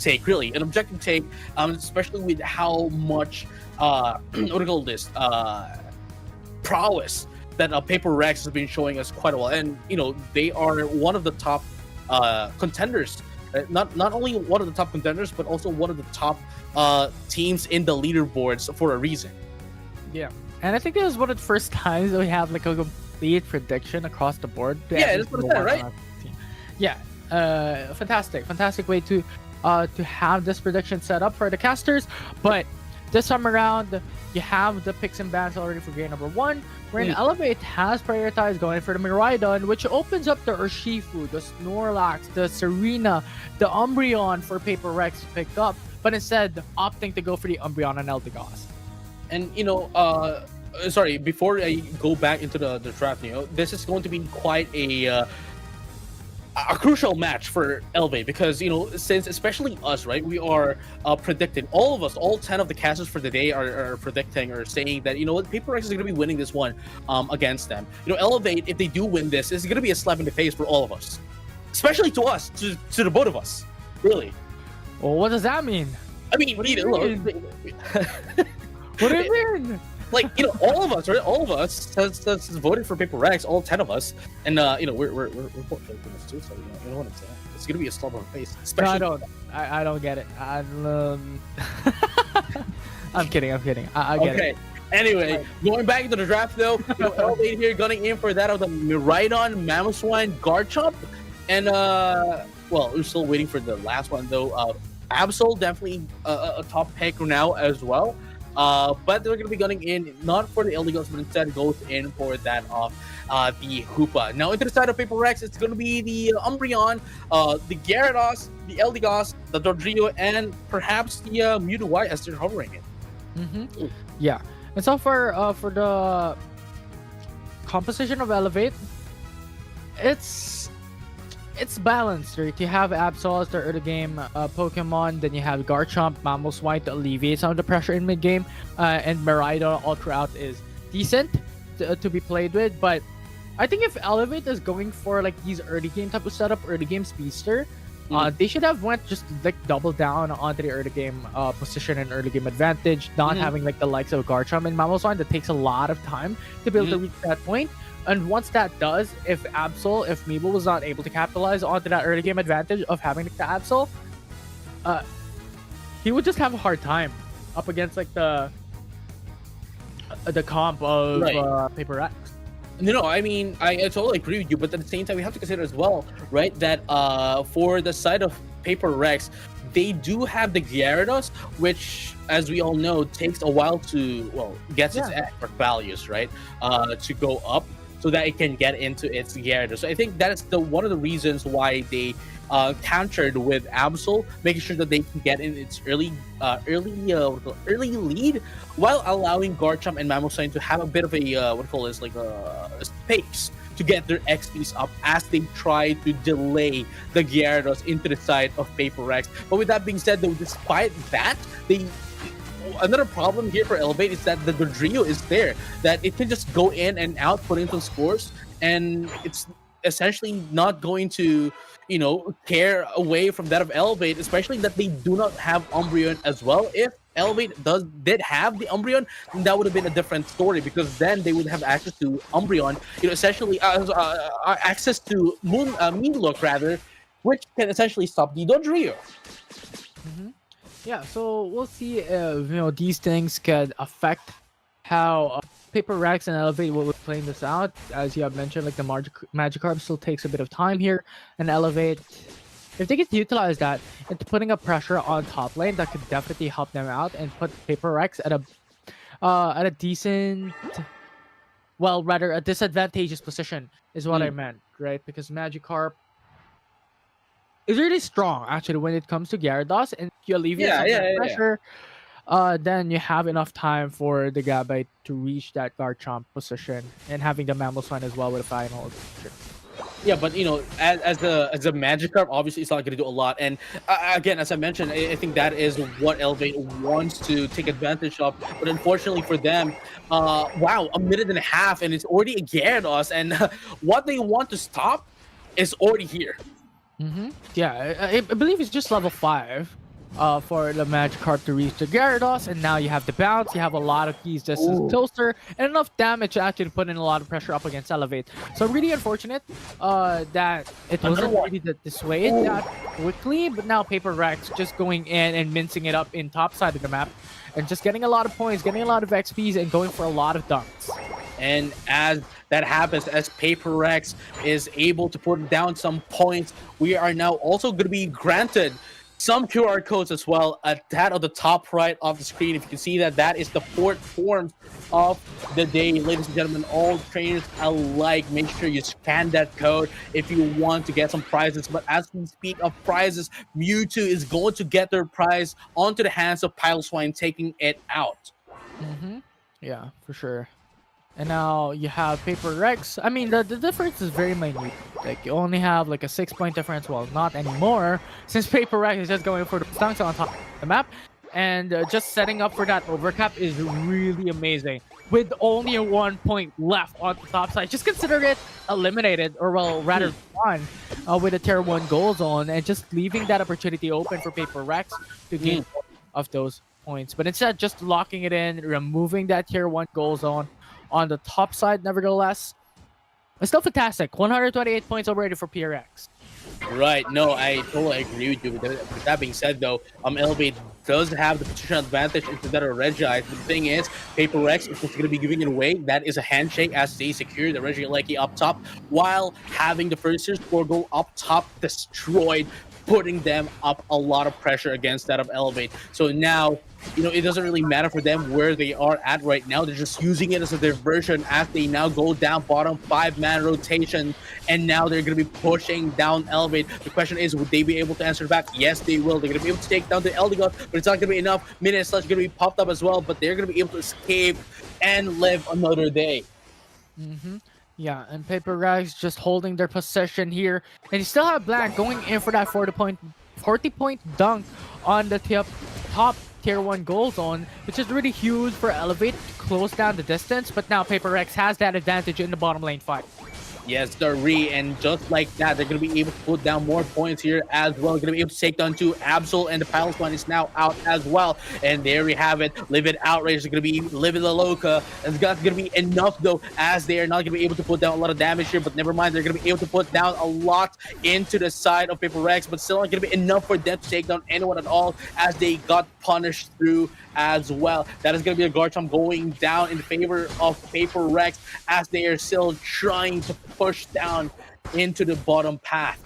take, really, an objective take, especially with how much what do you call this prowess that Paper Rex has been showing us quite a while, and they are one of the top contenders. Not only one of the top contenders, but also one of the top teams in the leaderboards for a reason. Yeah, and I think this is one of the first times that we have like a complete prediction across the board. Yeah, that's what I said, right? Yeah, fantastic way to have this prediction set up for the casters. But this time around, you have the picks and bans already for game number 1, wherein Elevate has prioritized going for the Miraidon, which opens up the Urshifu, the Snorlax, the Serena, the Umbreon for Paper Rex to pick up, but instead opting to go for the Umbreon and Eldegoss. And sorry, before I go back into the draft, this is going to be quite a crucial match for Elevate, because since especially us, right, we are predicting, all of us, all 10 of the casters for the day are predicting or saying that Paper Rex is going to be winning this one against them. Elevate, if they do win this, is going to be a slap in the face for all of us, especially to us, to the both of us, really. Well, what does that mean? I mean, what do you mean? Like, all of us, right? All of us has voted for Paper Rex, all 10 of us, and we're both voting this too. So you know what I'm saying? It's gonna be a slap on the face. Especially... No, I don't get it. I'm kidding. I get it. Okay. Anyway, going back into the draft though, Elevate here gunning in for that of the Miraidon, Mamoswine, Garchomp, and we're still waiting for the last one though. Absol, definitely a top pick now as well. But they're going to be gunning in not for the Eldegoss, but instead goes in for that of the Hoopa. Now, into the side of Paper Rex, it's going to be the Umbreon, the Gyarados, the Eldegoss, the Dodrio, and perhaps the Mewtwo Y as they're hovering it. Yeah. And so for the composition of Elevate, it's balanced, right? You have Absol as the early game Pokemon, then you have Garchomp, Mamoswine to alleviate some of the pressure in mid game, and Miraidon all throughout is decent to be played with. But I think if Elevate is going for like these early game type of setup, early game speedster, they should have went just like double down onto the early game position and early game advantage, not having like the likes of Garchomp and Mamoswine that takes a lot of time to be able to reach that point. And once that does, if Meeble was not able to capitalize onto that early game advantage of having the Absol, he would just have a hard time up against like the comp of Paper Rex. No, I mean, I totally agree with you, but at the same time, we have to consider as well, right, that for the side of Paper Rex, they do have the Gyarados, which, as we all know, takes a while to, gets its expert values, right, to go up, so that it can get into its Gyarados. So I think that is one of the reasons why they countered with Absol, making sure that they can get in its early lead, while allowing Garchomp and Mamoswine to have a bit of a space to get their XPs up as they try to delay the Gyarados into the side of Paper Rex. But with that being said, though, despite that, another problem here for Elevate is that the Dodrio is there, that it can just go in and out, put in some scores, and it's essentially not going to, care away from that of Elevate, especially that they do not have Umbreon as well. If Elevate did have the Umbreon, then that would have been a different story, because then they would have access to Umbreon, essentially access to Moonlook rather, which can essentially stop the Dodrio. Yeah, so we'll see if these things could affect how Paper Rex and Elevate will be playing this out. As you have mentioned, like the Magikarp still takes a bit of time here, and Elevate, if they get to utilize that into putting up pressure on top lane, that could definitely help them out and put Paper Rex at a decent, rather a disadvantageous position is what I meant, right? Because Magikarp is really strong actually when it comes to Gyarados, and you alleviate some of that pressure. Then you have enough time for the Gabite to reach that Garchomp position, and having the Mamoswine as well with a final position. Yeah, but as a Magikarp, obviously it's not going to do a lot. And again, as I mentioned, I think that is what Elevate wants to take advantage of. But unfortunately for them, a minute and a half, and it's already a Gyarados, and what they want to stop is already here. Yeah, I believe it's just level 5. for the Magikarp to reach the Gyarados, and now you have the bounce, you have a lot of keys just as closer, and enough damage to actually put in a lot of pressure up against Elevate. So really unfortunate that it wasn't really dissuade that quickly, but now Paper Rex just going in and mincing it up in top side of the map, and just getting a lot of points, getting a lot of XPs, and going for a lot of dunks. And as that happens, as Paper Rex is able to put down some points, we are now also going to be granted some QR codes as well at that on the top right of the screen. If you can see that, that is the 4th form of the day. Ladies and gentlemen, all trainers alike, make sure you scan that code if you want to get some prizes. But as we speak of prizes, Mewtwo is going to get their prize onto the hands of Pileswine, taking it out. Yeah, for sure. And now you have Paper Rex. I mean, the difference is very minute. Like, you only have like a 6-point difference. Well, not anymore, since Paper Rex is just going for the stunks on top of the map. And just setting up for that overcap is really amazing. With only a 1 point left on the top side, just consider it eliminated, or well, rather won, with a tier 1 goal zone, and just leaving that opportunity open for Paper Rex to gain of those points. But instead, just locking it in, removing that tier 1 goal zone on the top side. Nevertheless, it's still fantastic. 128 points already for PRX. Right. No, I totally agree with you. With that being said, though, Elevate does have the position advantage into that of Reggie. The thing is, Paper Rex is just going to be giving it away. That is a handshake as they secure the Regieleki up top, while having the first tier score go up top destroyed, putting them up a lot of pressure against that of Elevate. So now, you know, it doesn't really matter for them where they are at right now. They're just using it as a diversion as they now go down bottom 5-man rotation, and now they're going to be pushing down Elevate. The question is, would they be able to answer back? Yes, they will. They're going to be able to take down the Eldegoss, but it's not going to be enough. Minion Slash is going to be popped up as well, but they're going to be able to escape and live another day. Yeah, and Paper Rex just holding their possession here, and you still have Blank going in for that 40-point dunk on the top tier 1 goal zone, which is really huge for Elevate to close down the distance. But now Paper Rex has that advantage in the bottom lane fight. Yes, the and just like that, they're going to be able to put down more points here as well. They're going to be able to take down 2 Absol, and the Pileswine is now out as well. And there we have it. Livid Outrage is going to be Livid Aloka. And it's going to be enough, though, as they are not going to be able to put down a lot of damage here. But never mind, they're going to be able to put down a lot into the side of Paper Rex, but still not going to be enough for them to take down anyone at all, as they got punished through as well. That is going to be a Garchomp going down in favor of Paper Rex, as they are still trying to push down into the bottom path.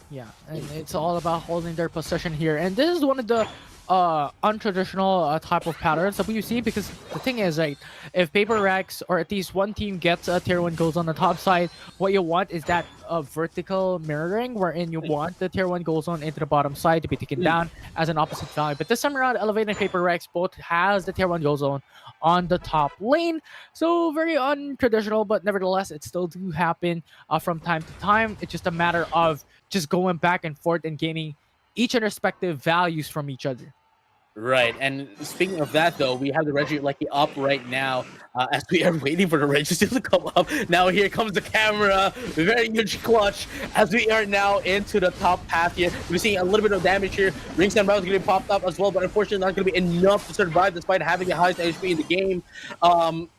Yeah, and it's all about holding their possession here. And this is one of the untraditional type of patterns that we see, because the thing is, like, if Paper Rex or at least one team gets a tier 1 goals on the top side, what you want is that vertical mirroring, wherein you want the tier 1 goal zone into the bottom side to be taken down as an opposite value. But this time around, Elevate and Paper Rex both has the tier 1 goal zone on the top lane, so very untraditional, but nevertheless, it still do happen from time to time. It's just a matter of just going back and forth and gaining each and respective values from each other. Right, and speaking of that, though, we have the Regieleki up right now as we are waiting for the Registeel to come up. Now here comes the camera, very huge clutch, as we are now into the top path here. We're seeing a little bit of damage here. Rings and Rounds going to be popped up as well, but unfortunately not going to be enough to survive despite having the highest HP in the game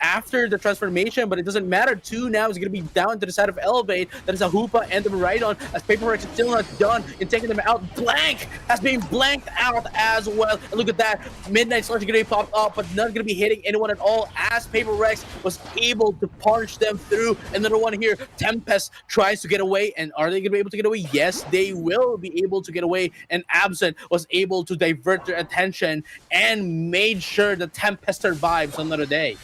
after the transformation, but it doesn't matter. 2 now is going to be down to the side of Elevate. That is a Hoopa and the Miraidon, as Paper Rex is still not done in taking them out. Blank has been blanked out as well. And look at that, Midnight Slash is going to be popped up, but not going to be hitting anyone at all, as Paper Rex was able to punch them through. Another one here, Tempest tries to get away, and are they going to be able to get away? Yes, they will be able to get away, and Absent was able to divert their attention and made sure the Tempest survives another day.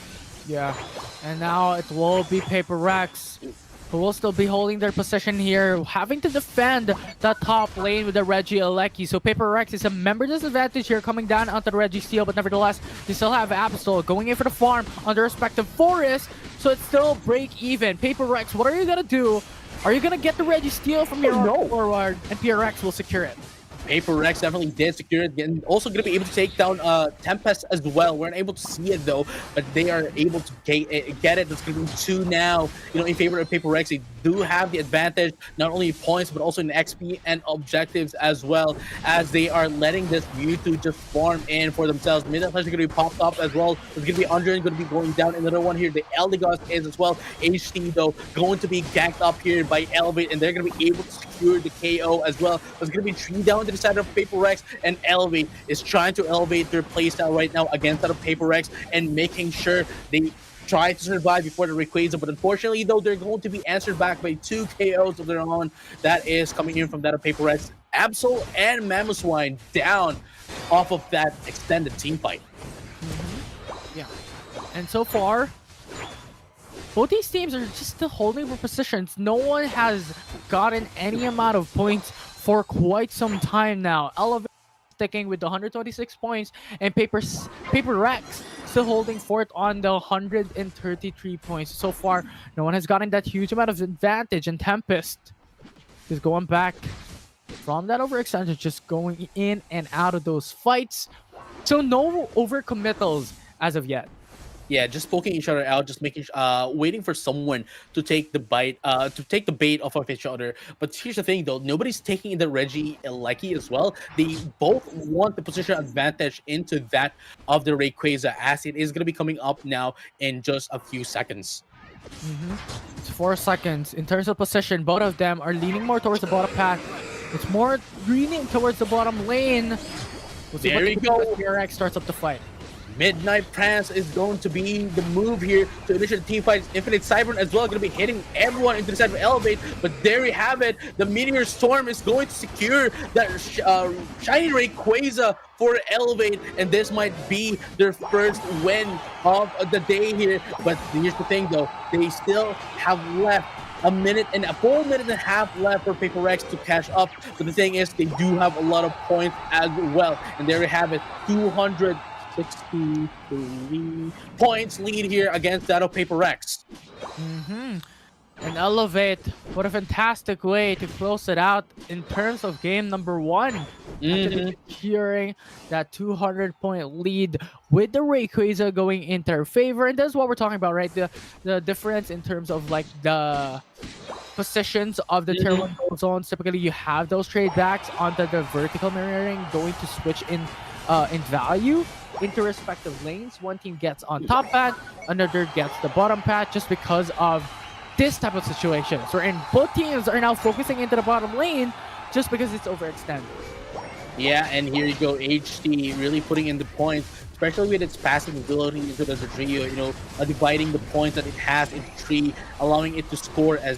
Yeah, and now it will be Paper Rex who will still be holding their possession here, having to defend the top lane with the Regieleki. So Paper Rex is a member disadvantage here, coming down onto the Registeel, but nevertheless, they still have Absol going in for the farm on their respective forests, so it's still break even. Paper Rex, what are you gonna do? Are you gonna get the Registeel from your forward, and PRX will secure it? Paper Rex definitely did secure it, and also going to be able to take down Tempest as well. We're not able to see it though, but they are able to get it. That's going to be 2 now, in favor of Paper Rex. They do have the advantage, not only in points, but also in XP and objectives as well, as they are letting this Mewtwo just farm in for themselves. Midnight Flash is going to be popped up as well. There's going to be Andre going to be going down. Another one here, the Eldegoss is as well. HT though going to be ganked up here by Elevate, and they're going to be able to secure the KO as well. There's going to be 3 down to the side of Paper Rex, and Elevate is trying to elevate their playstyle right now against that of Paper Rex and making sure they try to survive before the Rayquaza. But unfortunately, though, they're going to be answered back by 2 KOs of their own. That is coming in from that of Paper Rex. Absol and Mamoswine down off of that extended team fight. Yeah. And so far, both these teams are just still holding their positions. No one has gotten any amount of points for quite some time now. Elevate sticking with the 126 points, and Paper Rex still holding forth on the 133 points. So far, no one has gotten that huge amount of advantage, and Tempest is going back from that overextension, just going in and out of those fights. So no overcommittals as of yet. Yeah, just poking each other out, just making waiting for someone to take the bait off of each other. But here's the thing though, nobody's taking the Reggie Lecky as well. They both want the position advantage into that of the Rayquaza, as it is going to be coming up now in just a few seconds. It's 4 seconds. In terms of position, both of them are leaning more towards the bottom path. It's more leaning towards the bottom lane. We'll see There we go. PRX starts up the fight. Midnight Prance is going to be the move here to initiate the team fight. Infinite Cybern as well, going to be hitting everyone into the side of Elevate. But there we have it. The Meteor Storm is going to secure that shiny Rayquaza for Elevate, and this might be their first win of the day here. But here's the thing though, they still have left a full minute and a half left for Paper Rex to catch up. But the thing is, they do have a lot of points as well. And there we have it, 263 points lead here against that of Paper Rex. And Elevate, what a fantastic way to close it out in terms of game number 1. Actually securing that 200-point lead with the Rayquaza going into their favor. And that's what we're talking about, right? The difference in terms of like the positions of the tier 1 gold zones. Typically, you have those trade backs onto the vertical mirroring going to switch in value into respective lanes. One team gets on top path, another gets the bottom path, just because of this type of situation. So both teams are now focusing into the bottom lane just because it's overextended. Yeah, and here you go, HT really putting in the points, especially with its passive ability into the trio, dividing the points that it has in tree, allowing it to score as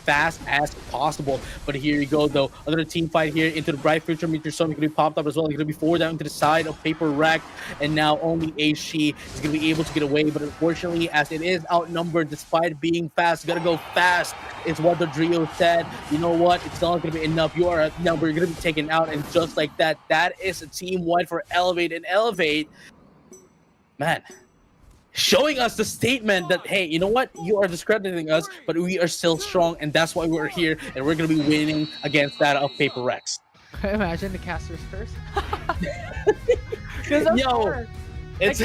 fast as possible. But here you go though, another team fight here into the Bright Future Meteor Storm. It's going to be popped up as well. It's going to be 4 down to the side of Paper Rex, and now only HT is going to be able to get away. But unfortunately, as it is outnumbered, despite being fast, you got to go fast, is what the trio said. You know what? It's not going to be enough. You are outnumbered. You're going to be taken out, and just like that, that is a team wide for Elevate. And Elevate, man, showing us the statement that, hey, you know what? You are discrediting us, but we are still strong, and that's why we're here, and we're going to be winning against that of Paper Rex. Imagine the caster's curse. Yo, it's...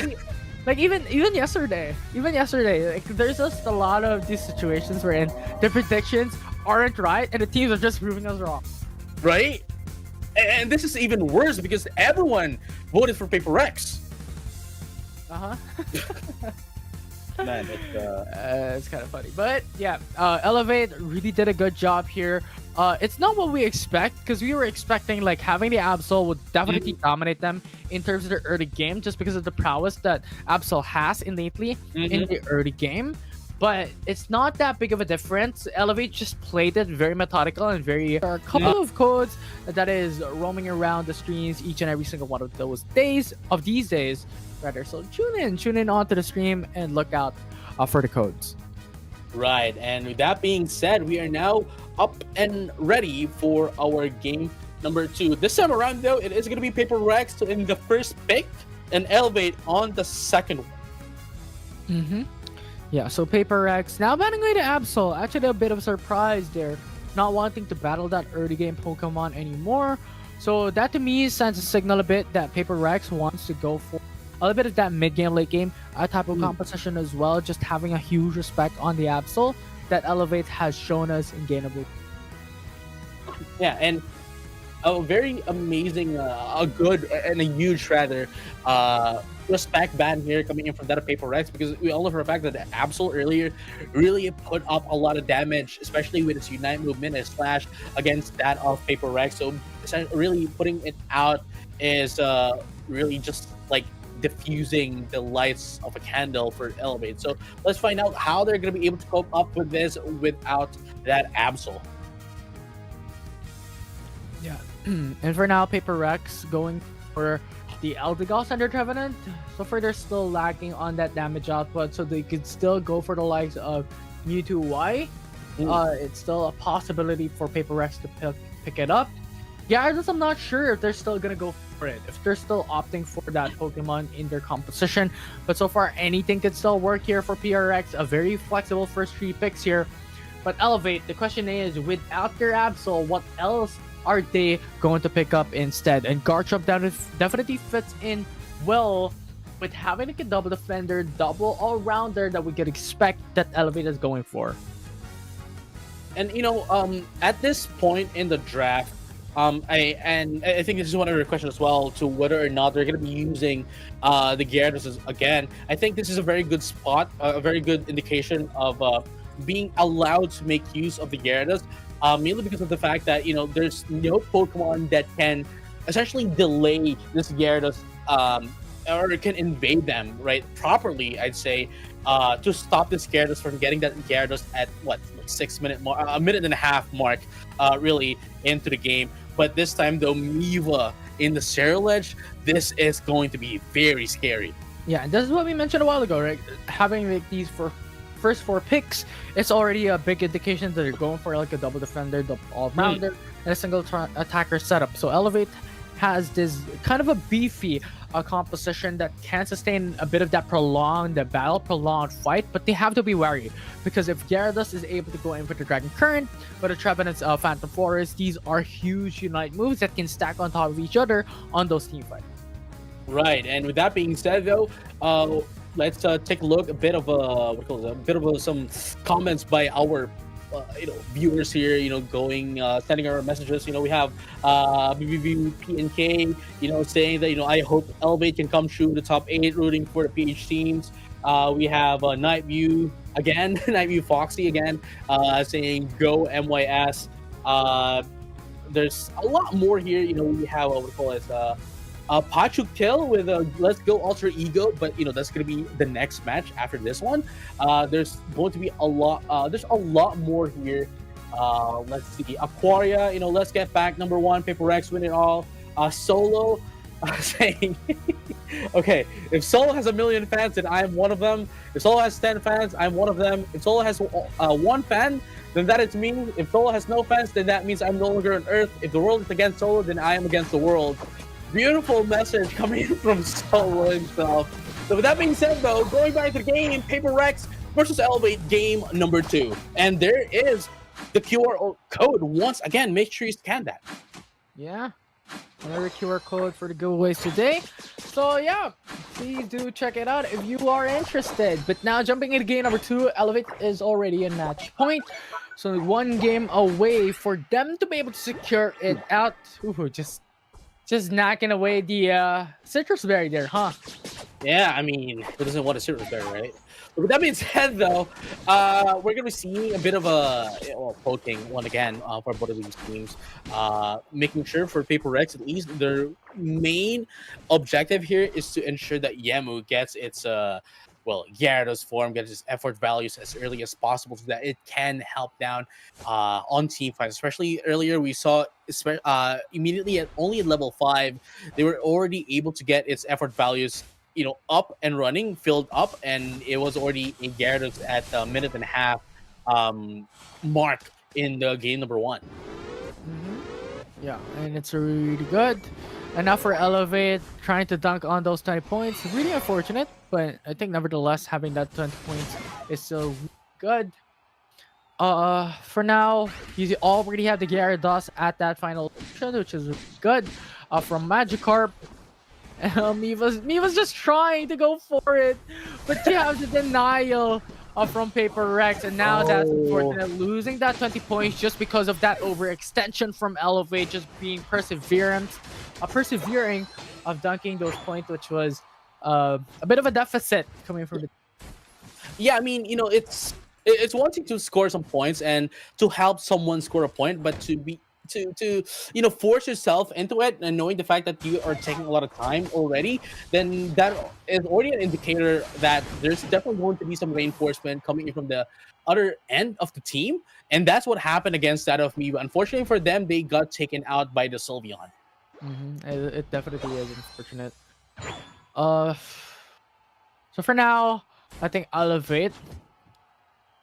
Like even yesterday, like, there's just a lot of these situations wherein the predictions aren't right, and the teams are just proving us wrong. Right? And this is even worse because everyone voted for Paper Rex. Man, it's kind of funny, but yeah, Elevate really did a good job here. It's not what we expect, because we were expecting like having the Absol would definitely dominate them in terms of the early game, just because of the prowess that Absol has innately in the early game. But it's not that big of a difference. Elevate just played it very methodical and very... There are a couple of codes that is roaming around the streams each and every single one of those days, rather. So tune in onto the stream and look out for the codes. Right, and with that being said, we are now up and ready for our game number 2. This time around, though, it is going to be Paper Rex in the first pick and Elevate on the second one. Yeah, so Paper Rex now batting away to Absol. Actually, a bit of a surprise there, not wanting to battle that early game Pokemon anymore. So that to me sends a signal a bit that Paper Rex wants to go for a little bit of that mid game, late game type of Mm. composition as well. Just having a huge respect on the Absol that Elevate has shown us in gainable. Yeah, and a very amazing, a good and a huge rather respect ban here coming in from that of Paper Rex, because we all know for a fact that the Absol earlier really put up a lot of damage, especially with its Unite movement and slash against that of Paper Rex. So really putting it out is really just like diffusing the lights of a candle for Elevate. So let's find out how they're going to be able to cope up with this without that Absol. Yeah. And for now, Paper Rex going for the Eldegoss under Trevenant. So far, they're still lacking on that damage output, so they could still go for the likes of Mewtwo Y. It's still a possibility for Paper Rex to pick it up. Yeah, I'm not sure if they're still gonna go for it, if they're still opting for that Pokemon in their composition. But so far, anything could still work here for PRX. A very flexible first 3 picks here. But Elevate, the question is, without their Absol, what else are they going to pick up instead? And Garchomp definitely fits in well with having like a double defender, double all-rounder that we could expect that Elevate is going for. And at this point in the draft, I think this is one of your questions as well, to whether or not they're going to be using the Gyarados again. I think this is a very good spot, a very good indication of being allowed to make use of the Gyarados, mainly because of the fact that there's no Pokemon that can essentially delay this Gyarados, or can invade them right properly. I'd say to stop this Gyarados from getting that Gyarados at what, like 6 minute mark, a minute and a half mark, really into the game. But this time though, Miva in the Ceruledge, this is going to be very scary. Yeah, and this is what we mentioned a while ago, right? Having like these first 4 picks, it's already a big indication that they're going for like a double defender, double all-rounder, and a single attacker setup. So Elevate has this kind of a beefy composition that can sustain a bit of that prolonged fight, but they have to be wary, because if Gyarados is able to go in for the Dragon Current or the Trevenant's Phantom Forest, these are huge Unite moves that can stack on top of each other on those team fights. Right, and with that being said, though, let's take a look, a bit of some comments by our viewers here. Going sending our messages. We have BBBPNK, saying that I hope Elevate can come through the top 8, rooting for the PH teams. We have Night View again, Night View Foxy again, saying go MYS. There's a lot more here. We have what we call as Pachu Kill with Let's Go Ultra Ego, but that's going to be the next match after this one. There's going to be a lot. There's a lot more here. Let's see, Aquaria. Let's get back number 1. Paper Rex win it all. Solo saying, okay, if Solo has 1 million fans, then I am one of them. If Solo has 10 fans, I'm one of them. If Solo has 1 fan, then that is me. If Solo has no fans, then that means I'm no longer on Earth. If the world is against Solo, then I am against the world. Beautiful message coming in from Solo himself. So with that being said, though, going back to the game, Paper Rex versus Elevate game number 2. And there is the QR code. Once again, make sure you scan that. Yeah, another QR code for the giveaways today. So yeah, please do check it out if you are interested. But now jumping into game number 2, Elevate is already in match point. So 1 game away for them to be able to secure it out. Ooh, just knocking away the citrus berry there, huh? Yeah, I mean, who doesn't want a citrus berry, right? But with that being said, though, we're going to be seeing a bit of poking one again for both of these teams. Making sure for Paper Rex, at least, their main objective here is to ensure that Yemu gets its Gyarados form, gets its effort values as early as possible so that it can help down on team fights. Especially earlier, we saw immediately at level 5, they were already able to get its effort values up and running, filled up, and it was already a Gyarados at the minute and a half mark in the game number 1. Yeah, and it's really good. And now for Elevate, trying to dunk on those 20 points. Really unfortunate, but I think nevertheless, having that 20 points is still good. For now, you already have the Gyarados at that final option, which is good. From Magikarp, me was just trying to go for it, but you have the denial from Paper Rex, and now that's Oh, unfortunate. Losing that 20 points just because of that overextension from Elevate, just being persevering of dunking those points, which was a bit of a deficit coming from the. yeah. I mean, it's one thing to score some points and to help someone score a point, but to force yourself into it and knowing the fact that you are taking a lot of time already, then that is already an indicator that there's definitely going to be some reinforcement coming in from the other end of the team, and that's what happened against that of me. But unfortunately for them, they got taken out by the Sylveon. It definitely is unfortunate. Uh, so for now, I think Elevate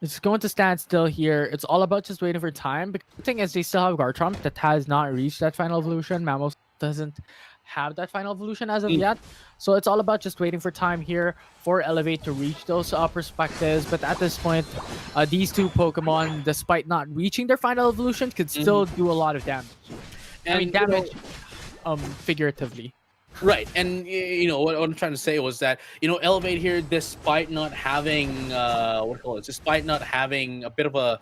it's going to stand still here. It's all about just waiting for time. Because the thing is, they still have Garchomp that has not reached that final evolution. Mamos doesn't have that final evolution as of Mm, yet. So it's all about just waiting for time here for Elevate to reach those perspectives. But at this point, these two Pokemon, despite not reaching their final evolution, could still mhm. do a lot of damage. I mean, And damage figuratively. right, and what I'm trying to say was that Elevate here, despite not having what do you call it, despite not having a bit of a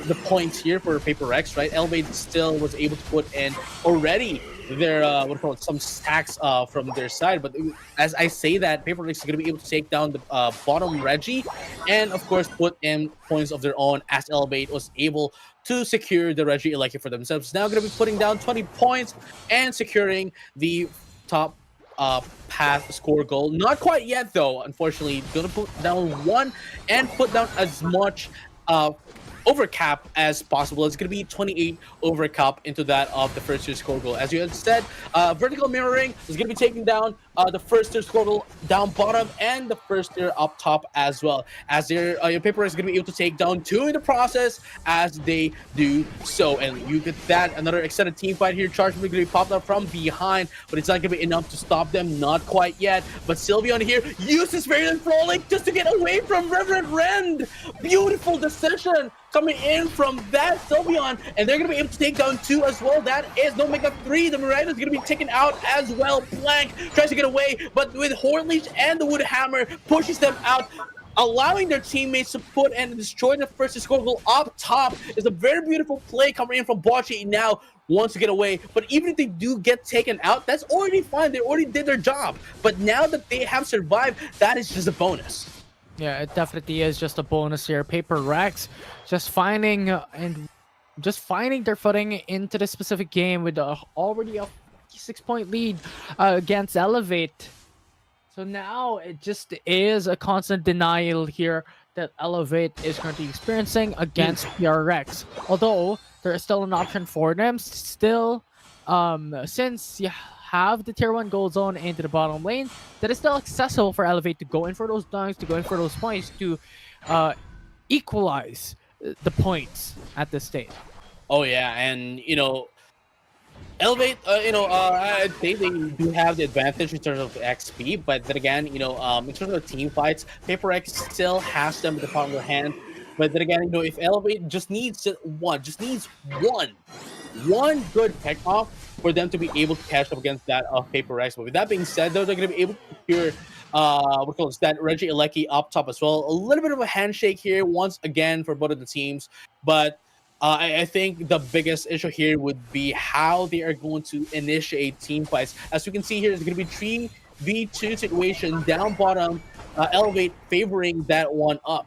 the points here for Paper X, right? Elevate still was able to put in already their what do you call it, some stacks from their side. But as I say that, Paper X is going to be able to take down the bottom Reggie, and of course put in points of their own as Elevate was able to secure the Reggie Electric for themselves. Now going to be putting down 20 points and securing the top path score goal. Not quite yet though, unfortunately. Gonna put down one and put down as much uh overcap as possible. It's gonna be 28 overcap into that of the first tier score goal. As you had said, vertical mirroring is gonna be taking down the first tier score goal down bottom and the first tier up top as well. As your paper is gonna be able to take down two in the process as they do so. And you get that another extended team fight here. Charge is gonna be popped up from behind, but it's not gonna be enough to stop them. Not quite yet. But Sylveon here uses Variant Frolic just to get away from Reverend Rend. Beautiful decision coming in from that Sylveon, and they're gonna be able to take down two as well. That is no make up three. The Miranda is gonna be taken out as well. Blank tries to get away, but with Hornleech and the Wood Hammer pushes them out, allowing their teammates to put and destroy the first score goal up top. Is a very beautiful play coming in from Bocce now. Wants to get away, but even if they do get taken out, that's already fine. They already did their job. But now that they have survived, that is just a bonus. Yeah, it definitely is just a bonus here. Paper Rex just finding their footing into the specific game with already a 6-point lead against Elevate. So now it just is a constant denial here that Elevate is currently experiencing against PRX. Although there is still an option for them, still, since you have the tier 1 gold zone into the bottom lane, that is still accessible for Elevate to go in for those dunks, to go in for those points, to equalize the points at this stage. Oh yeah, and Elevate, I'd say they do have the advantage in terms of XP, but then again, in terms of team fights, Paper X still has them in the palm of their hand. But then again, if Elevate just needs one good pick off for them to be able to catch up against that of Paper X. But with that being said, though, they're going to be able to secure what calls that Reggie Alecki up top as well. A little bit of a handshake here once again for both of the teams, but I think the biggest issue here would be how they are going to initiate team fights. As we can see here, it's going to be 3v2 situation down bottom, Elevate favoring that one up.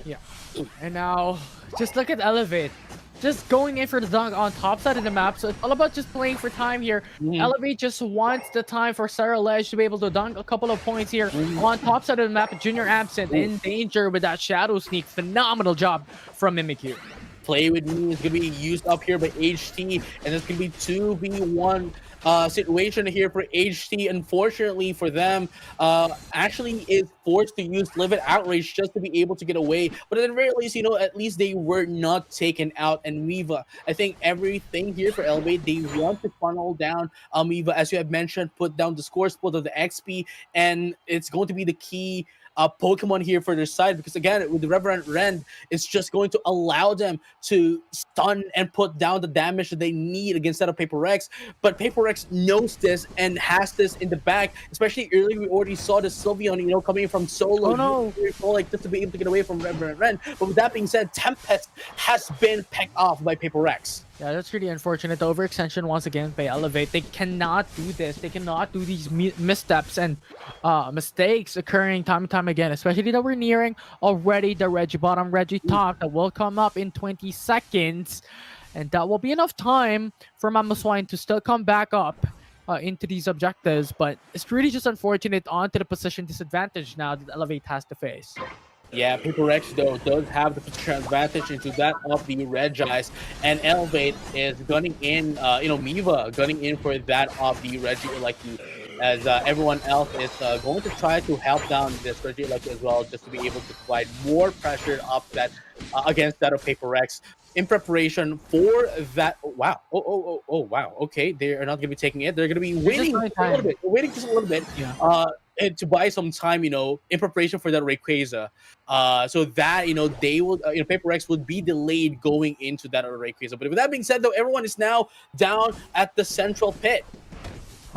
Yeah. And now, just look at Elevate. Just going in for the dunk on top side of the map. So it's all about just playing for time here. Mhm. Elevate just wants the time for Sarah Ledge to be able to dunk a couple of points here on top side of the map. Junior absent, in danger with that shadow sneak. Phenomenal job from Mimikyu. Play with me is going to be used up here by HT, and it's going to be 2v1 situation here for HT. Unfortunately for them, actually is forced to use Livid Outrage just to be able to get away. But at the very least, at least they were not taken out. And Miva, I think everything here for Elevate, they want to funnel down Miva, as you have mentioned, put down the score split of the XP, and it's going to be the key Pokemon here for their side, because again, with the Reverend Rend, it's just going to allow them to stun and put down the damage that they need against that of Paper Rex. But Paper Rex knows this and has this in the back. Especially earlier, we already saw the Sylveon, coming from solo. Oh no! Like just to be able to get away from Reverend Rend. But with that being said, Tempest has been pecked off by Paper Rex. Yeah, that's really unfortunate. The overextension once again by Elevate. They cannot do this. They cannot do these missteps and mistakes occurring time and time again. Especially that we're nearing already the Regibottom Regitop that will come up in 20 seconds. And that will be enough time for Mamoswine to still come back up into these objectives. But it's really just unfortunate onto the position disadvantage now that Elevate has to face. Yeah, Paper Rex, though, does have the position advantage into that of the Regis, and Elevate is gunning in, Miva gunning in for that of the Regieleki, as everyone else is going to try to help down this Regieleki as well, just to be able to provide more pressure up that against that of Paper Rex in preparation for that. Oh, wow. Oh, wow. Okay, they are not going to be taking it. They're going to be waiting a little bit. They're waiting just a little bit. Yeah. And to buy some time, in preparation for that Rayquaza, so that they will, Paper Rex would be delayed going into that Rayquaza. But with that being said, though, everyone is now down at the central pit.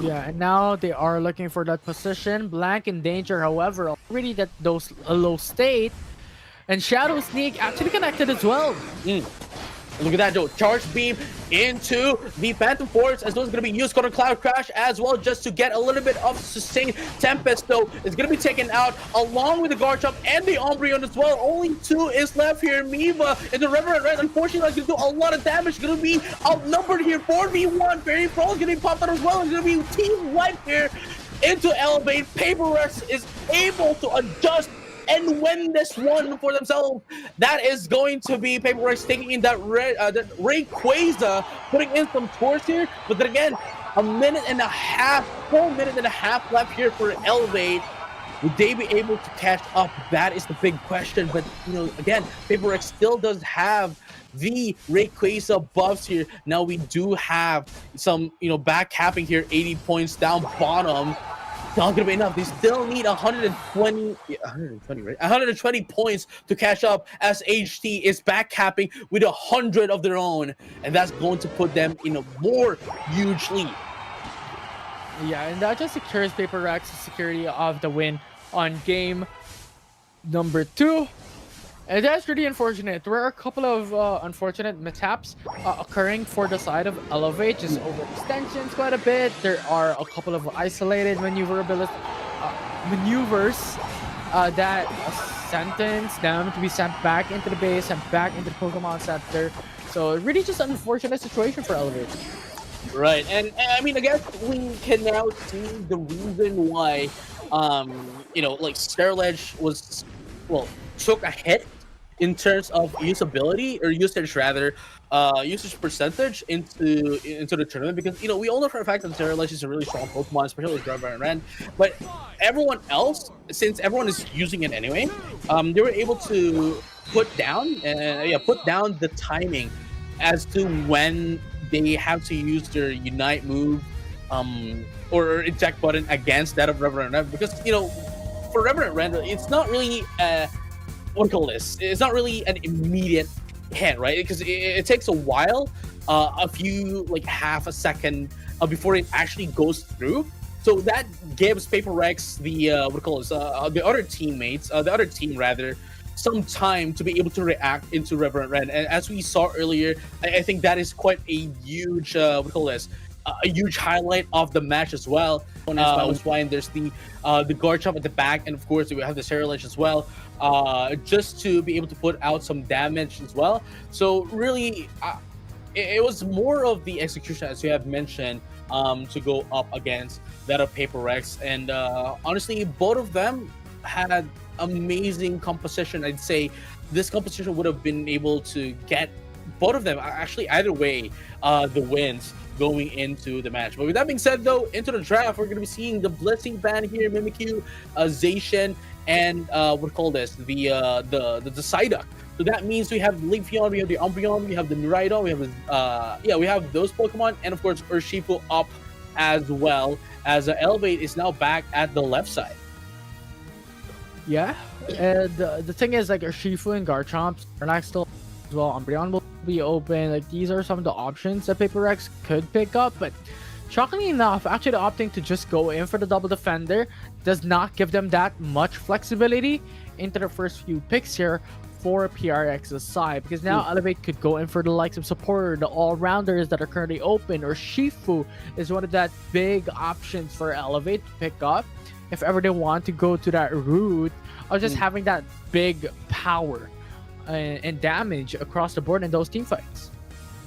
Yeah, and now they are looking for that position. Blank in danger, however, already that those low state, and Shadow Sneak actually connected as well. Look at that, though. Charge Beam into the Phantom Force, as well as going to be used on a Cloud Crash as well, just to get a little bit of sustained. Tempest, though, is going to be taken out along with the Garchomp and the Umbreon as well. Only 2 is left here. Miva and the Reverend Red, unfortunately, is going to do a lot of damage. Going to be outnumbered here. 4v1. Fairy Pro is going to be popped out as well. It's going to be team wipe here into Elevate. Paper Rex is able to adjust and win this one for themselves. That is going to be Paper Rex taking in that Rayquaza, putting in some torch here. But then again, full minute and a half left here for Elevate. Would they be able to catch up? That is the big question. But again, Paper Rex still does have the Rayquaza buffs here. Now we do have some, back capping here, 80 points down bottom. Not gonna be enough. They still need 120 points to catch up, as HT is back capping with 100 of their own, and that's going to put them in a more huge lead. Yeah, and that just secures Paper Rex's security of the win on game number 2. And that's really unfortunate. There were a couple of unfortunate mishaps occurring for the side of Elevate, just overextensions quite a bit. There are a couple of isolated maneuvers that sentence them to be sent back into the base and back into the Pokemon Center. So really just an unfortunate situation for Elevate. Right, and I mean, I guess we can now see the reason why, Sterilege was, took a hit in terms of usage percentage into the tournament, because we all know for a fact that Sterilege is a really strong Pokemon, especially with Graveler and Ren. But everyone else, since everyone is using it anyway, they were able to put down the timing as to when they have to use their Unite move or eject button against that of Reverend Ren, because for Reverend Ren, it's not really it's not really an immediate hit, right? Because it takes a while, a few, half a second before it actually goes through. So that gives Paper Rex the other teammates, the other team rather, some time to be able to react into Reverend Ren. And as we saw earlier, I think that is quite a huge a huge highlight of the match as well. There's the Garchomp at the back, and of course we have the Sterilege as well, just to be able to put out some damage as well. So really, it was more of the execution, as you have mentioned, to go up against that of Paper Rex. And honestly, both of them had amazing composition. I'd say this composition would have been able to get both of them, actually either way, the wins going into the match. But with that being said, though, into the draft, we're going to be seeing the Blitzing Band here, Mimikyu, Zacian, and the Psyduck. So that means we have Leafeon, we have the Umbreon, we have the Miraidon, we have we have those Pokemon, and of course Urshifu up as well, as Elevate is now back at the left side. Yeah, and the thing is, like, Shifu and Garchomp are not still as well. Umbreon will be open. Like, these are some of the options that Paper Rex could pick up, but shockingly enough, actually opting to just go in for the double defender does not give them that much flexibility into the first few picks here for PRX's side, because now Elevate could go in for the likes of Supporter, the all-rounders that are currently open, or Shifu is one of that big options for Elevate to pick up if ever they want to go to that route of just having that big power and damage across the board in those team fights.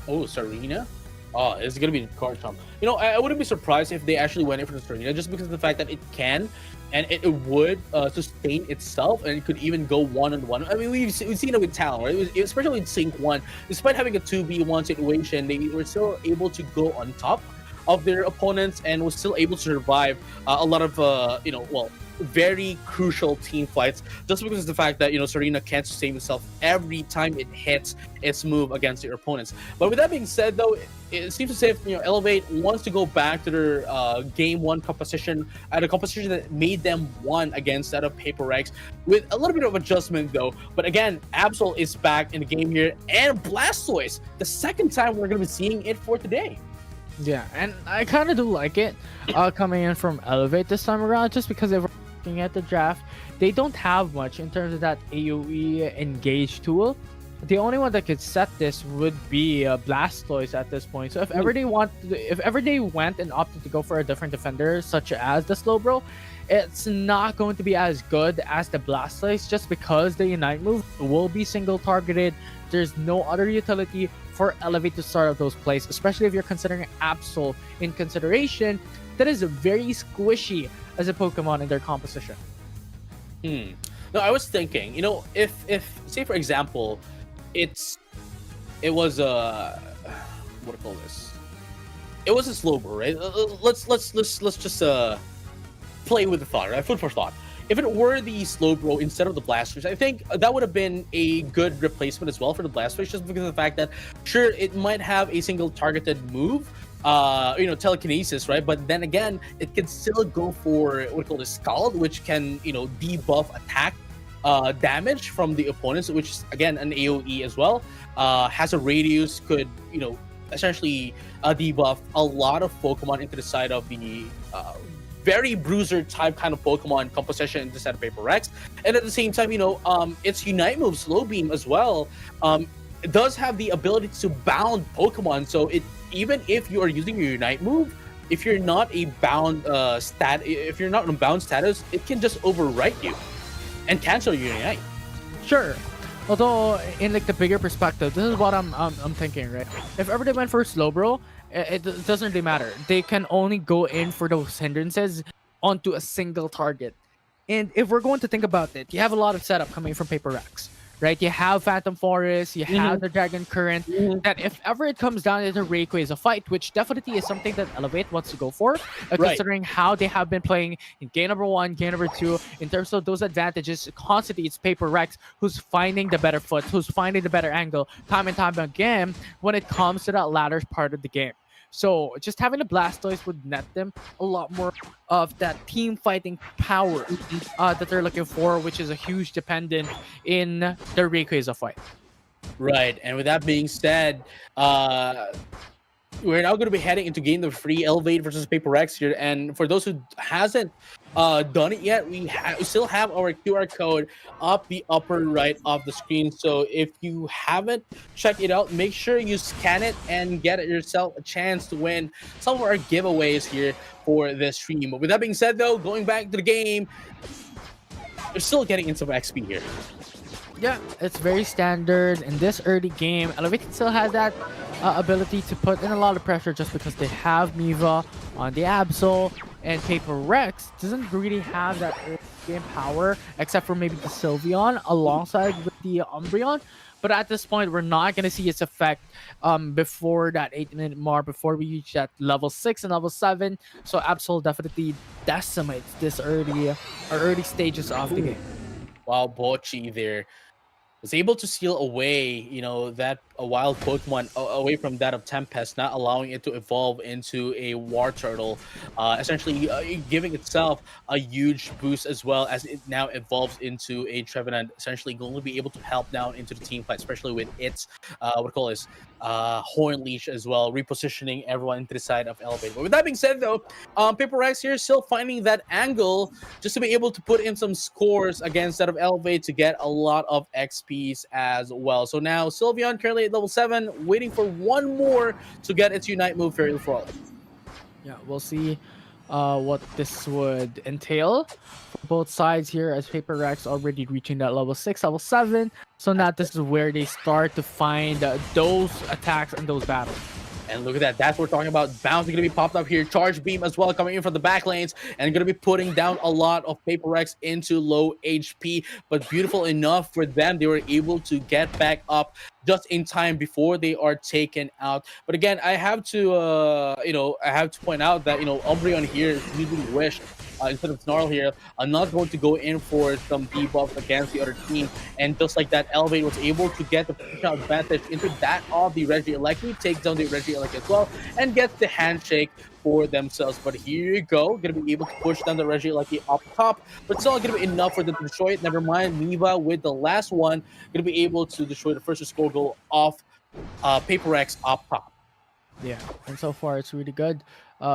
Oh, Serena? Oh, it's gonna be the card trump. You know, I wouldn't be surprised if they actually went in for the Serena, just because of the fact that it can and it would sustain itself, and it could even go one-on-one. I mean, we've seen it with Talon, right? Especially with Sync 1. Despite having a 2v1 situation, they were still able to go on top of their opponents and was still able to survive a lot of, very crucial team fights, just because of the fact that, Serena can't sustain itself every time it hits its move against their opponents. But with that being said, though, it seems as if Elevate wants to go back to their game one composition, the composition that made them one against that of Paper Rex, with a little bit of adjustment though. But again, Absol is back in the game here, and Blastoise, the second time we're going to be seeing it for today. Yeah, and I kind of do like it coming in from Elevate this time around, just because if we're looking at the draft, they don't have much in terms of that AoE engage tool. The only one that could set this would be Blastoise at this point. So if ever they went and opted to go for a different defender, such as the Slowbro, it's not going to be as good as the Blastoise, just because the Unite move will be single targeted. There's no other utility for Elevate to start out those plays, especially if you're considering Absol in consideration. That is very squishy as a Pokemon in their composition. No, I was thinking, if say for example, it was a what do you call this? It was a Slowbro, right? Let's just play with the thought, right? Food for thought. If it were the Slowbro instead of the Blastoise, I think that would have been a good replacement as well for the Blastoise, just because of the fact that, sure, it might have a single targeted move, telekinesis, right? But then again, it can still go for what we call the Scald, which can, debuff attack damage from the opponents, which is again an AoE as well. Has a radius, could, essentially debuff a lot of Pokemon into the side of the very bruiser type kind of Pokemon composition in the set of Paper Rex. And at the same time, its Unite move, Slow Beam as well, it does have the ability to bound Pokemon. So even if you are using your Unite move, if you're not a bound if you're not in bound status, it can just overwrite you and cancel your Unite. Sure. Although, in like the bigger perspective, this is what I'm thinking, right? If ever they went for Slowbro, it doesn't really matter. They can only go in for those hindrances onto a single target. And if we're going to think about it, you have a lot of setup coming from Paper Rex, right? You have Phantom Forest, you have the Dragon Current, that if ever it comes down to the Rayquaza fight, which definitely is something that Elevate wants to go for, considering how they have been playing in game number 1, game number 2, in terms of those advantages, constantly it's Paper Rex who's finding the better foot, who's finding the better angle, time and time again, when it comes to that latter part of the game. So just having a Blastoise would net them a lot more of that team fighting power that they're looking for, which is a huge dependent in the Rayquaza fight. Right, and with that being said, we're now going to be heading into game number 3, Elevate versus Paper Rex here. And for those who hasn't done it yet, we still have our QR code up the upper right of the screen. So if you haven't checked it out, make sure you scan it and get yourself a chance to win some of our giveaways here for this stream. But with that being said, though, going back to the game, we're still getting into some XP here. Yeah, it's very standard in this early game. Elevate still has that ability to put in a lot of pressure just because they have Miva on the Absol, and Paper Rex doesn't really have that early game power except for maybe the Sylveon alongside with the Umbreon. But at this point, we're not going to see its effect before that 8-minute mark, before we reach that level 6 and level 7. So Absol definitely decimates this early stages of the game. Wow, Bochi there. was able to steal away, that a wild Pokemon away from that of Tempest, not allowing it to evolve into a War Turtle, essentially giving itself a huge boost as well as it now evolves into a Trevenant, essentially going to be able to help down into the team fight, especially with its what we call this Horn Leash as well, repositioning everyone into the side of Elevate. But with that being said, though, Paper Rex here still finding that angle just to be able to put in some scores against that of Elevate to get a lot of XPs as well. So now Sylveon currently at level 7, waiting for one more to get its Unite move, Fairly Frolic. Yeah, we'll see what this would entail for both sides here, as Paper Rex already reaching that level 6, level 7. So now this is where they start to find those attacks and those battles. And look at that. That's what we're talking about. Bounce is going to be popped up here. Charge Beam as well coming in from the back lanes and going to be putting down a lot of Paper Rex into low HP. But beautiful enough for them, they were able to get back up just in time before they are taken out. But again, I have to, point out that, Umbreon here is using Wish instead of Snarl here. I'm not going to go in for some debuff against the other team. And just like that, Elevate was able to get the positional advantage into that of the Regieleki, takes down the Regieleki as well, and gets the handshake for themselves. But here you go, gonna be able to push down the Regieleki up top, but still not gonna be enough for them to destroy it. Never mind, Niva with the last one, gonna be able to destroy the first score goal off Paper Rex up top. Yeah, and so far it's really good.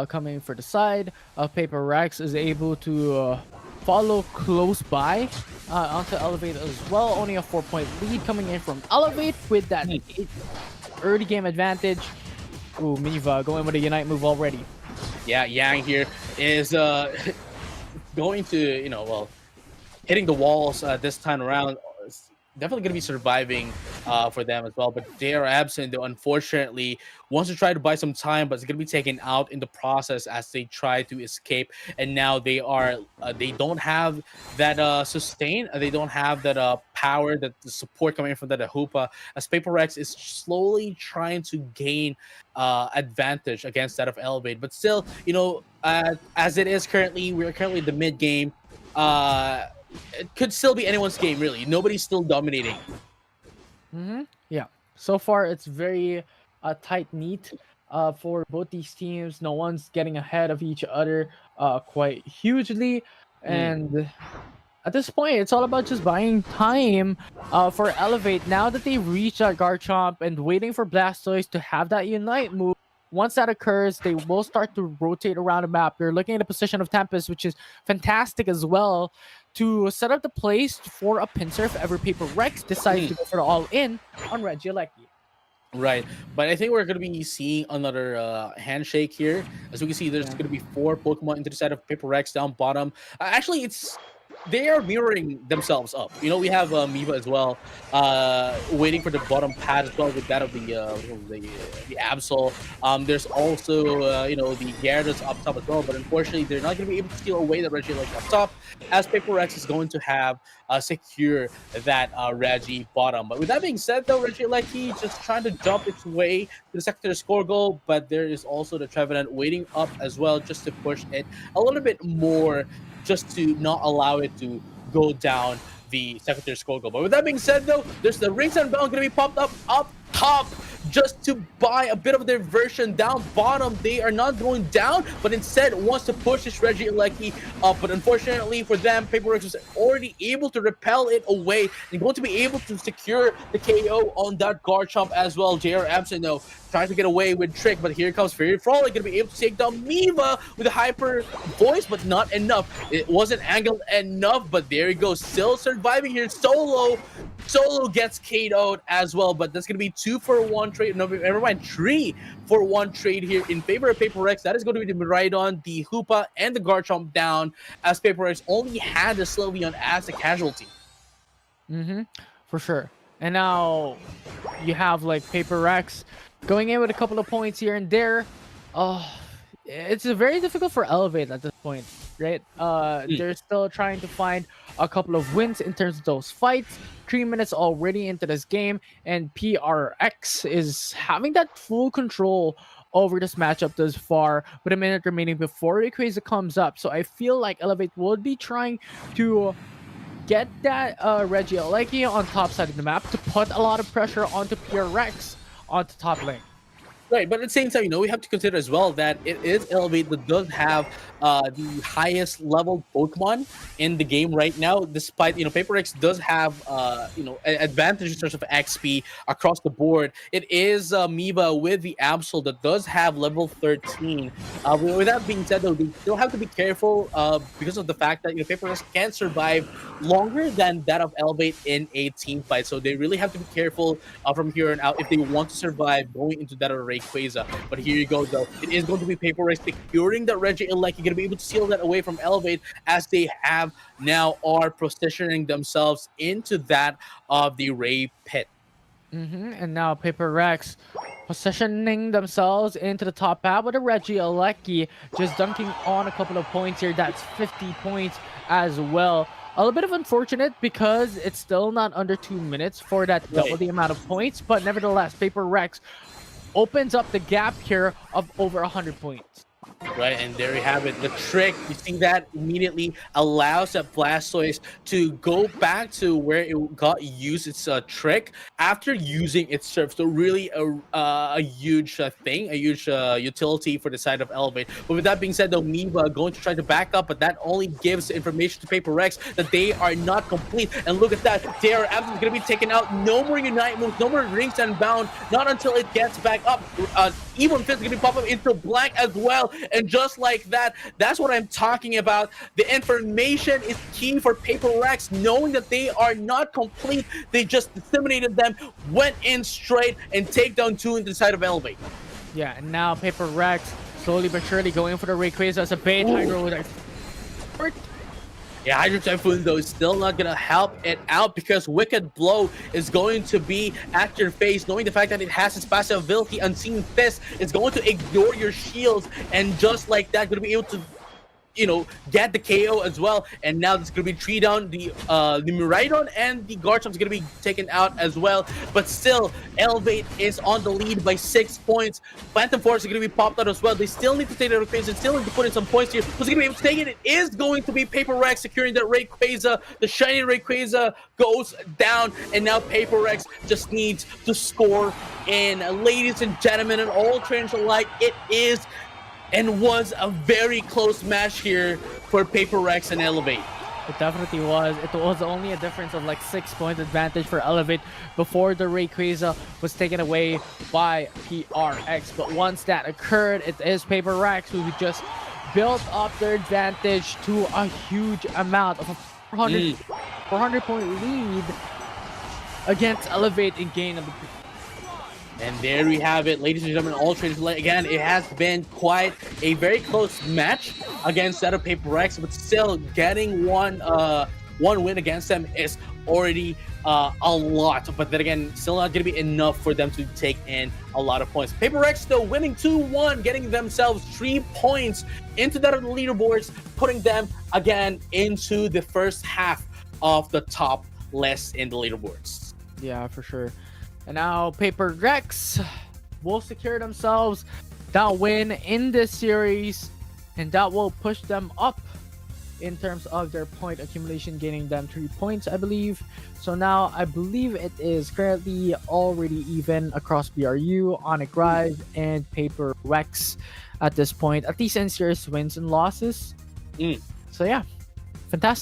Coming for the side, Paper Rex is able to follow close by onto Elevate as well. Only a 4-point lead coming in from Elevate with that early game advantage. Ooh, Miva going with a Unite move already. Yeah, Yang here is going to, hitting the walls this time around. Definitely going to be surviving for them as well, but they are absent. Though unfortunately wants to try to buy some time, but it's going to be taken out in the process as they try to escape. And now they are they don't have that sustain. They don't have that power, that the support coming from that Hoopa. As Paper Rex is slowly trying to gain advantage against that of Elevate, but still, as it is currently, we're currently in the mid game. It could still be anyone's game, really. Nobody's still dominating. Yeah. So far, it's very tight neat for both these teams. No one's getting ahead of each other quite hugely, and at this point, it's all about just buying time for Elevate. Now that they reach that Garchomp and waiting for Blastoise to have that Unite move. Once that occurs, they will start to rotate around the map. You're looking at the position of Tempest, which is fantastic as well, to set up the place for a pincer if ever Paper Rex decides to go for the all-in on Regieleki. Right, but I think we're going to be seeing another handshake here. As we can see, there's going to be 4 Pokemon into the side of Paper Rex down bottom. Actually, they are mirroring themselves up. We have Miva as well, waiting for the bottom pad as well with that of the Absol. There's also the Gyarados up top as well, but unfortunately they're not going to be able to steal away the Regieleki up top, as Paper Rex is going to have secure that Regi bottom. But with that being said, though, Regieleki just trying to jump its way to the secondary score goal, but there is also the Trevenant waiting up as well just to push it a little bit more, just to not allow it to go down the secondary score goal. But with that being said, though, there's the Ringside Bell going to be popped up top just to buy a bit of their version down bottom. They are not going down, but instead wants to push this Regieleki up. But unfortunately for them, Paper Rex was already able to repel it away and going to be able to secure the KO on that Garchomp as well. JR absent though, trying to get away with Trick, but here comes Fairy Frolic, going to be able to take down Miva with a hyper voice, but not enough. It wasn't angled enough, but there he goes, still surviving here. Solo gets KO'd as well, but that's going to be 2-for-1 trade. No, never mind, 3-for-1 trade here in favor of Paper Rex. That is going to be the Miraidon, the Hoopa, and the Garchomp down, as Paper Rex only had the Sylveon as a casualty. For sure. And now you have like Paper Rex going in with a couple of points here and there. It's very difficult for Elevate at this point, right? They're still trying to find a couple of wins in terms of those fights. 3 minutes already into this game, and PRX is having that full control over this matchup thus far, with a minute remaining before Rayquaza comes up. So I feel like Elevate would be trying to get that Reggie Aleki on top side of the map to put a lot of pressure onto Pure Rex onto top lane. Right, but at the same time, we have to consider as well that it is Elevate that does have the highest level Pokemon in the game right now. Despite Paper X does have advantage in terms of XP across the board. It is Miba with the Absol that does have level 13. With that being said, though, they still have to be careful because of the fact that Paper X can survive longer than that of Elevate in a team fight. So they really have to be careful from here on out if they want to survive going into that Rayquaza. But here you go, though. It is going to be Paper Race securing that Reggie Elec. You're going to be able to seal that away from Elevate as they have now are positioning themselves into that of the Ray Pit. And now Paper Rex positioning themselves into the top path with a Reggie Alecki just dunking on a couple of points here. That's 50 points as well. A little bit of unfortunate because it's still not under 2 minutes for that double the amount of points, but nevertheless, Paper Rex opens up the gap here of over 100 points. Right, and there you have it. The trick, you see that immediately allows that Blastoise to go back to where it got used its trick after using its surf. So really a huge thing, a huge utility for the side of Elevate. But with that being said, though, Miba going to try to back up, but that only gives information to Paper Rex that they are not complete. And look at that, they are absolutely going to be taken out. No more Unite moves, no more Rings Unbound, not until it gets back up. Even Fist is going to pop up into black as well. And just like that, that's what I'm talking about. The information is key for Paper Rex, knowing that they are not complete. They just disseminated them, went in straight, and take down 2 into the side of Elevate. Yeah, and now Paper Rex slowly but surely going for the Rayquaza as a bait. Hydro. Yeah, Hydro Typhoon, though, is still not going to help it out because Wicked Blow is going to be at your face, knowing the fact that it has its passive ability, Unseen Fist. It's going to ignore your shields, and just like that, going to be able to get the KO as well. And now it's going to be 3 down. The Miraidon and the Garchomp's going to be taken out as well. But still, Elevate is on the lead by 6 points. Phantom Force is going to be popped out as well. They still need to take the Rayquaza, still need to put in some points here. Who's going to be able to take it? It is going to be Paper Rex securing that Rayquaza. The shiny Rayquaza goes down, and now Paper Rex just needs to score. And ladies and gentlemen, and all trainers alike, it is and was a very close match here for Paper Rex and Elevate. It definitely was. It was only a difference of like 6 points advantage for Elevate before the Rayquaza was taken away by PRX. But once that occurred, it is Paper Rex who just built up their advantage to a huge amount of a 400 point lead against Elevate in game number 2. And there we have it, ladies and gentlemen, all traders. Again, it has been quite a very close match against that of Paper Rex, but still getting one win against them is already a lot. But then again, still not going to be enough for them to take in a lot of points. Paper Rex still winning 2-1, getting themselves 3 points into that of the leaderboards, putting them again into the first half of the top list in the leaderboards. Yeah, for sure. And now Paper Rex will secure themselves that win in this series, and that will push them up in terms of their point accumulation, gaining them 3 points, I believe. So now I believe it is currently already even across BRU, Onic Rise, and Paper Rex at this point, at least in series wins and losses. So yeah, fantastic.